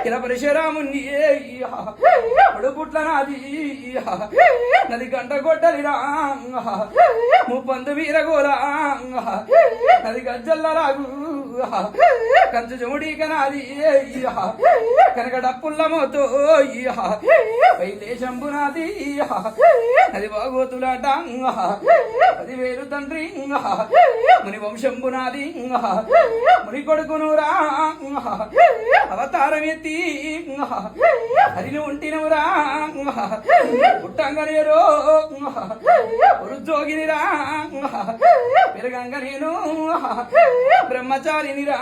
ఇలా పరశురాముని పుట్ల నాది నది గంట కొట్టలిరా ముప్పందు వీరగోలా నది గజ్జల్ల రాగు కంచు జముడిక నాది కనక డప్పుల్ల మోతో పైలే శంభునాది అది బాగోతులాట 10,000 తండ్రి ముని వంశంబునాది ముని కొడుకునురా అవతారం ఎత్తి హరిని ఉంటినవురా పుట్టంగనేరో ఉద్యోగినిరా పెరగంగ నేను బ్రహ్మచారినిరా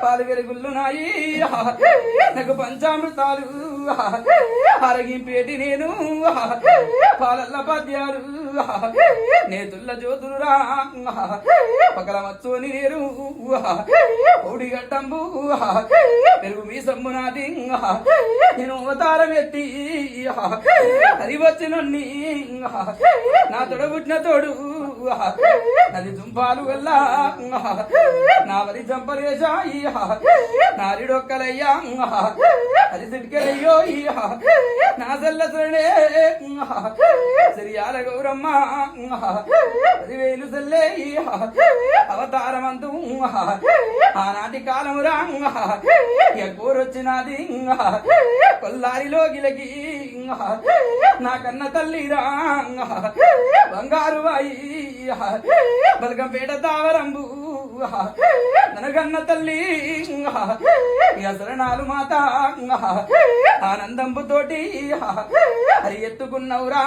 పాలు వెలుగుళ్ళు నాయి నాకు పంచామృతాలు అరగింపేటి నేను పాలల్ల పద్యాలు నేతుల్ల జ్యోతులురా పకల మచ్చోని నేరు పౌడి గట్టంబు పెరుగు మీ సమ్మునాది నేను అవతారం ఎత్తి అది వచ్చినొన్ని నా తొడబుట్టిన తోడు అది దుంపాలు వల్లా నా వరి చంపలేశాయి నారిడొక్కలయ్యా అది సిటికలయ్యో నా సల్లసరణే సిరియాల గౌరమ్మ 10,000 సల్లే అవతారమంతు ఆనాటి కాలమురా ఎగ్గోరొచ్చినది కొల్లారిలో గిలకి నా కన్న తల్లిరా బంగారు వాయి బలకంపేట తావరంబు ననగన్న తల్లి శరణాలు మాత ఆనందంబు తోటి హరి ఎత్తుకున్నవురా